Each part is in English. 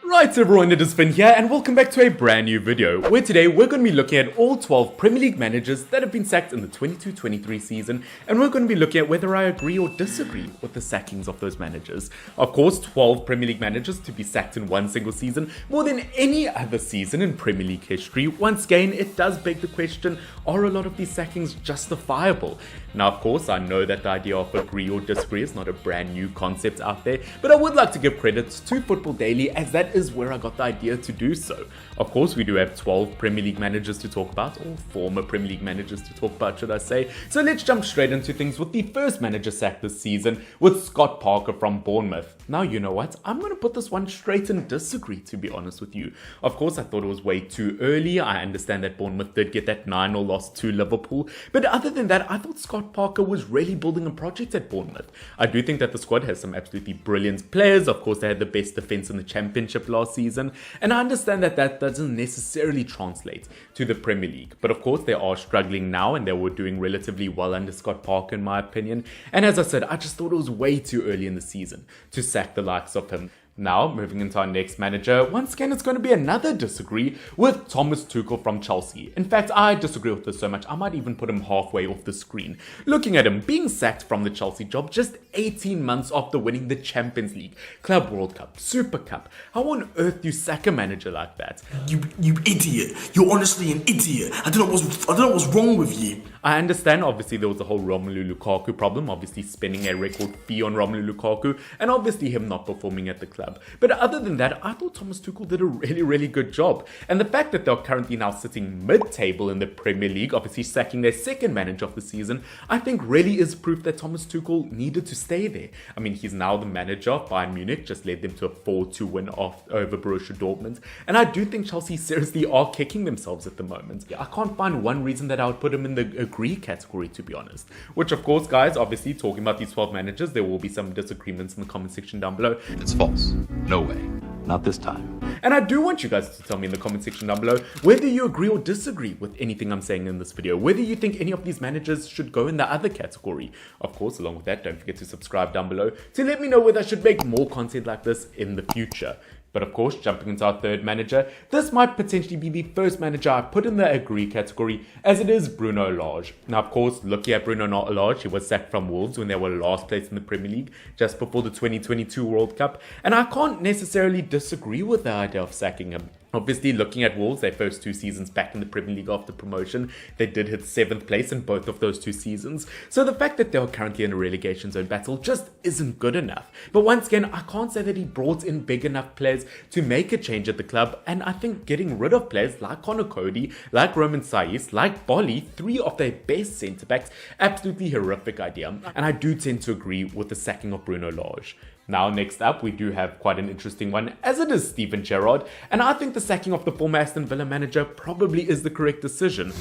Right everyone, it is Finn here and welcome back to a brand new video where today we're going to be looking at all 12 Premier League managers that have been sacked in the 22-23 season, and we're going to be looking at whether I agree or disagree with the sackings of those managers. Of course, 12 Premier League managers to be sacked in one single season, more than any other season in Premier League history. Once again, it does beg the question, are a lot of these sackings justifiable? Now of course, I know that the idea of agree or disagree is not a brand new concept out there, but I would like to give credit to Football Daily as that is where I got the idea to do so. Of course, we do have 12 Premier League managers to talk about, or former Premier League managers to talk about, should I say. So let's jump straight into things with the first manager sacked this season, with Scott Parker from Bournemouth. Now, you know what? I'm going to put this one straight and disagree, to be honest with you. Of course, I thought it was way too early. I understand that Bournemouth did get that 9-0 loss to Liverpool, but other than that, I thought Scott Parker was really building a project at Bournemouth. I do think that the squad has some absolutely brilliant players. Of course, they had the best defense in the Championship last season, and I understand that that doesn't necessarily translate to the Premier League. But of course, they are struggling now, and they were doing relatively well under Scott Parker, in my opinion. And as I said, I just thought it was way too early in the season to sack the likes of him. Now, moving into our next manager, once again, it's going to be another disagree with Thomas Tuchel from Chelsea. In fact, I disagree with this so much, I might even put him halfway off the screen. Looking at him being sacked from the Chelsea job just 18 months after winning the Champions League, Club World Cup, Super Cup. How on earth do you sack a manager like that? You idiot. You're honestly an idiot. I don't know what's wrong with you. I understand, obviously, there was the whole Romelu Lukaku problem, obviously spending a record fee on Romelu Lukaku, and obviously him not performing at the club. But other than that, I thought Thomas Tuchel did a really good job. And the fact that they're currently now sitting mid-table in the Premier League, obviously sacking their second manager of the season, I think really is proof that Thomas Tuchel needed to stay there. I mean, he's now the manager of Bayern Munich, just led them to a 4-2 win over Borussia Dortmund. And I do think Chelsea seriously are kicking themselves at the moment. I can't find one reason that I would put him in the agree category, to be honest. Which, of course, guys, obviously talking about these 12 managers, there will be some disagreements in the comment section down below. It's false. No way. Not this time. And I do want you guys to tell me in the comment section down below whether you agree or disagree with anything I'm saying in this video, whether you think any of these managers should go in the other category. Of course, along with that, don't forget to subscribe down below to let me know whether I should make more content like this in the future. But of course, jumping into our third manager, this might potentially be the first manager I put in the agree category, as it is Bruno Lage. Now, of course, looking at Bruno Lage, he was sacked from Wolves when they were last place in the Premier League, just before the 2022 World Cup, and I can't necessarily disagree with the idea of sacking him. Obviously, looking at Wolves, their first 2 seasons back in the Premier League after promotion, they did hit 7th place in both of those 2 seasons. So the fact that they are currently in a relegation zone battle just isn't good enough. But once again, I can't say that he brought in big enough players to make a change at the club. And I think getting rid of players like Conor Cody, like Roman Saiz, like Bolly, 3 of their best centre-backs, absolutely horrific idea. And I do tend to agree with the sacking of Bruno Lage. Now, next up, we do have quite an interesting one, as it is Steven Gerrard, and I think the sacking of the former Aston Villa manager probably is the correct decision.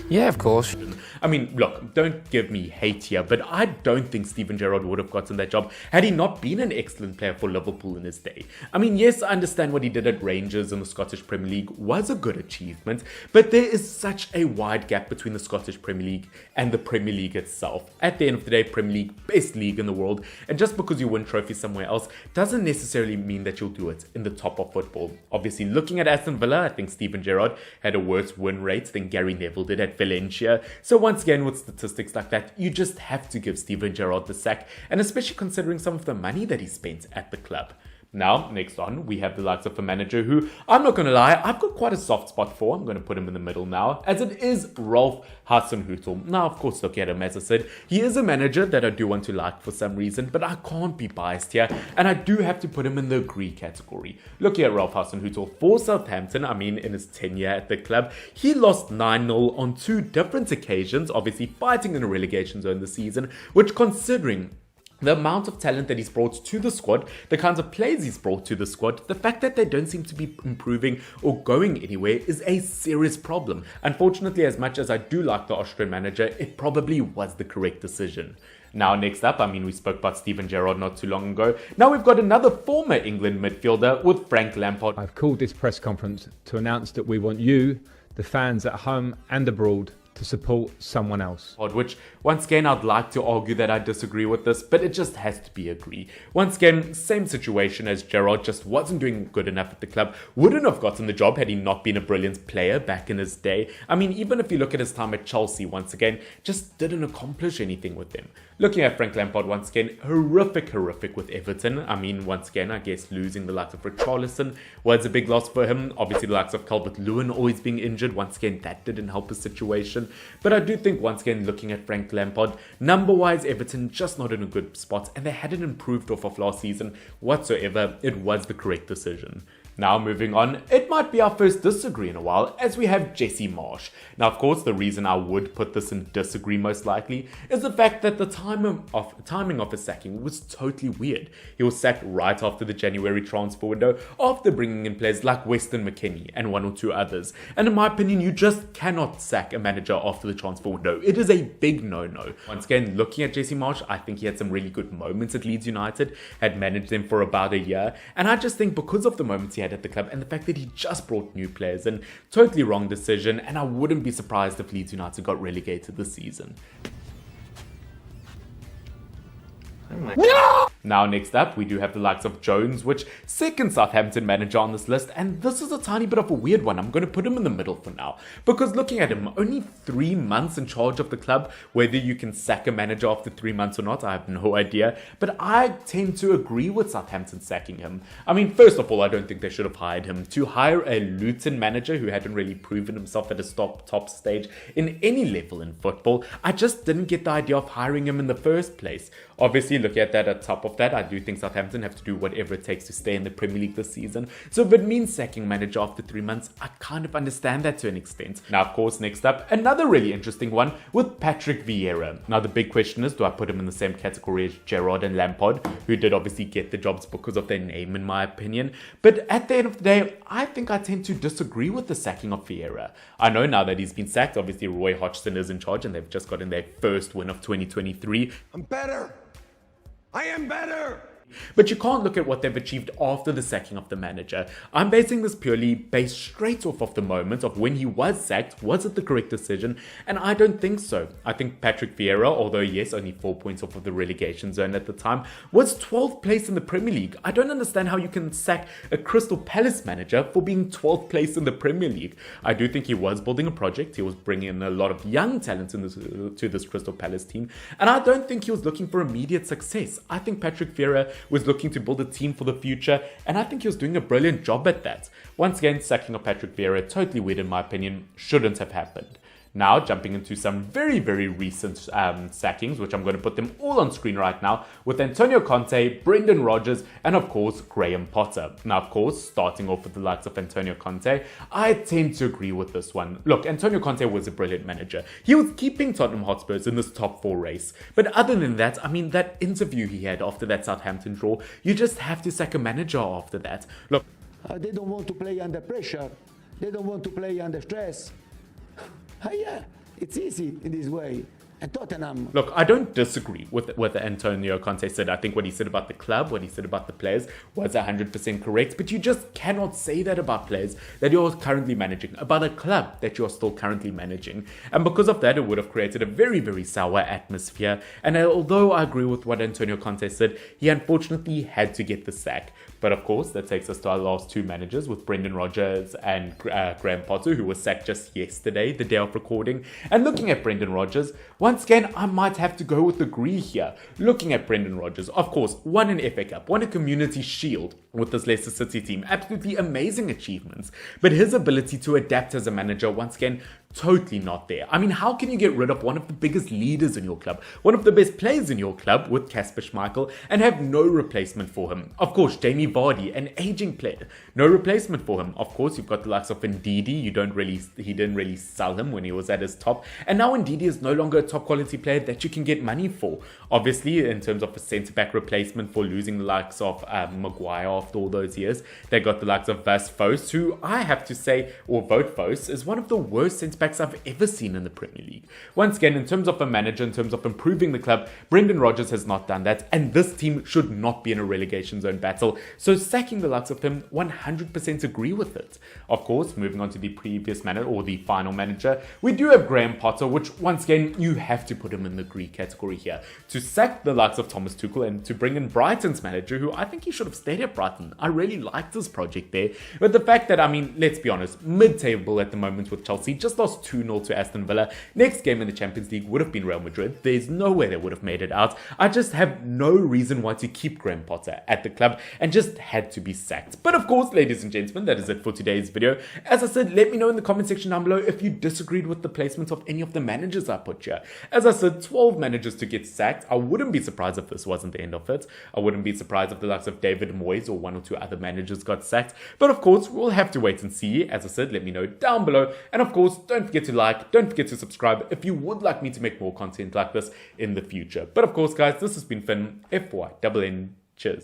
Yeah, of course. I mean, look, don't give me hate here, but I don't think Steven Gerrard would have gotten that job had he not been an excellent player for Liverpool in his day. I mean, yes, I understand what he did at Rangers in the Scottish Premier League was a good achievement, but there is such a wide gap between the Scottish Premier League and the Premier League itself. At the end of the day, Premier League, best league in the world, and just because you win trophies somewhere else doesn't necessarily mean that you'll do it in the top of football. Obviously, looking at Aston Villa, I think Steven Gerrard had a worse win rate than Gary Neville did at Valencia. So once again, with statistics like that, you just have to give Steven Gerrard the sack, and especially considering some of the money that he spent at the club. Now, next on, we have the likes of a manager who, I'm not going to lie, I've got quite a soft spot for. I'm going to put him in the middle now, as it is Rolf Hasenhüttl. Now, of course, look at him, as I said, he is a manager that I do want to like for some reason, but I can't be biased here, and I do have to put him in the agree category. Looking at Rolf Hasenhüttl for Southampton, I mean, in his tenure at the club, he lost 9-0 on 2 different occasions, obviously fighting in a relegation zone this season, which, considering the amount of talent that he's brought to the squad, the kinds of players he's brought to the squad, the fact that they don't seem to be improving or going anywhere is a serious problem. Unfortunately, as much as I do like the Austrian manager, it probably was the correct decision. Now, next up, I mean, we spoke about Steven Gerrard not too long ago. Now we've got another former England midfielder with Frank Lampard. I've called this press conference to announce that we want you, the fans at home and abroad, to support someone else. Which, once again, I'd like to argue that I disagree with this, but it just has to be agree. Once again, same situation as Gerrard, just wasn't doing good enough at the club, wouldn't have gotten the job had he not been a brilliant player back in his day. I mean, even if you look at his time at Chelsea, once again, just didn't accomplish anything with them. Looking at Frank Lampard, once again, horrific with Everton. I mean, once again, I guess losing the likes of Richarlison was a big loss for him. Obviously, the likes of Calvert-Lewin always being injured. Once again, that didn't help his situation. But I do think, once again, looking at Frank Lampard, number-wise, Everton just not in a good spot, and they hadn't improved off of last season whatsoever. It was the correct decision. Now moving on, it might be our first disagree in a while, as we have Jesse Marsch. Now, of course, the reason I would put this in disagree most likely is the fact that the timing of his sacking was totally weird. He was sacked right after the January transfer window, after bringing in players like Weston McKennie and one or two others. And in my opinion, you just cannot sack a manager after the transfer window. It is a big no-no. Once again, looking at Jesse Marsch, I think he had some really good moments at Leeds United, had managed them for about a year, and I just think because of the moments he had at the club and the fact that he just brought new players in, totally wrong decision, and I wouldn't be surprised if Leeds United got relegated this season. No! Now next up, we do have the likes of Jones, which second Southampton manager on this list, and this is a tiny bit of a weird one. I'm going to put him in the middle for now, because looking at him, only 3 months in charge of the club. Whether you can sack a manager after 3 months or not, I have no idea, but I tend to agree with Southampton sacking him. I mean, first of all, I don't think they should have hired him. To hire a Luton manager who hadn't really proven himself at a top stage in any level in football, I just didn't get the idea of hiring him in the first place. Obviously, looking at that, at top of that, I do think Southampton have to do whatever it takes to stay in the Premier League this season. So if it means sacking manager after 3 months, I kind of understand that to an extent. Now, of course, next up, another really interesting one with Patrick Vieira. Now, the big question is, do I put him in the same category as Gerrard and Lampard, who did obviously get the jobs because of their name, in my opinion? But at the end of the day, I think I tend to disagree with the sacking of Vieira. I know now that he's been sacked, obviously Roy Hodgson is in charge and they've just gotten their first win of 2023. I'm better. I am better! But you can't look at what they've achieved after the sacking of the manager. I'm basing this purely based straight off of the moment of when he was sacked. Was it the correct decision? And I don't think so. I think Patrick Vieira, although yes, only 4 points off of the relegation zone at the time, was 12th place in the Premier League. I don't understand how you can sack a Crystal Palace manager for being 12th place in the Premier League. I do think he was building a project. He was bringing in a lot of young talent to this Crystal Palace team. And I don't think he was looking for immediate success. I think Patrick Vieira was looking to build a team for the future, and I think he was doing a brilliant job at that. Once again, sacking of Patrick Vieira, totally weird in my opinion, shouldn't have happened. Now, jumping into some very recent sackings, which I'm going to put them all on screen right now, with Antonio Conte, Brendan Rodgers, and of course, Graham Potter. Now, of course, starting off with the likes of Antonio Conte, I tend to agree with this one. Look, Antonio Conte was a brilliant manager. He was keeping Tottenham Hotspurs in this top 4 race. But other than that, I mean, that interview he had after that Southampton draw, you just have to sack a manager after that. Look, they don't want to play under pressure. They don't want to play under stress. Yeah, it's easy in this way. And Tottenham. Look, I don't disagree with what Antonio Conte said. I think what he said about the club, what he said about the players was 100% correct. But you just cannot say that about players that you're currently managing, about a club that you're still currently managing. And because of that, it would have created a very sour atmosphere. And although I agree with what Antonio Conte said, he unfortunately had to get the sack. But of course, that takes us to our last 2 managers with Brendan Rodgers and Graham Potter, who was sacked just yesterday, the day of recording. And looking at Brendan Rodgers, once again, I might have to go with agree here. Looking at Brendan Rodgers, of course, won an FA Cup, won a Community Shield with this Leicester City team. Absolutely amazing achievements. But his ability to adapt as a manager, once again, totally not there. I mean, how can you get rid of one of the biggest leaders in your club, one of the best players in your club with Kasper Schmeichel, and have no replacement for him? Of course, Jamie Vardy, an aging player, no replacement for him. Of course, you've got the likes of Ndidi. He didn't really sell him when he was at his top, and now Ndidi is no longer a top quality player that you can get money for. Obviously, in terms of a centre-back replacement for losing the likes of Maguire after all those years, they got the likes of Vas Fos, who I have to say, or Vote Fos, is one of the worst centre-back facts I've ever seen in the Premier League. Once again, in terms of a manager, in terms of improving the club, Brendan Rodgers has not done that, and this team should not be in a relegation zone battle. So sacking the likes of him, 100% agree with it. Of course, moving on to the previous manager, or the final manager, we do have Graham Potter, which once again, you have to put him in the agree category here. To sack the likes of Thomas Tuchel and to bring in Brighton's manager, who I think he should have stayed at Brighton. I really liked this project there. But the fact that, I mean, let's be honest, mid-table at the moment with Chelsea, just lost 2-0 to Aston Villa. Next game in the Champions League would have been Real Madrid. There's no way they would have made it out. I just have no reason why to keep Graham Potter at the club and just had to be sacked. But of course, ladies and gentlemen, that is it for today's video. As I said, let me know in the comment section down below if you disagreed with the placement of any of the managers I put here. As I said, 12 managers to get sacked. I wouldn't be surprised if this wasn't the end of it. I wouldn't be surprised if the likes of David Moyes or one or two other managers got sacked. But of course, we'll have to wait and see. As I said, let me know down below. And of course, don't forget to like, don't forget to subscribe if you would like me to make more content like this in the future. But of course, guys, this has been Finn, FYNN. Cheers.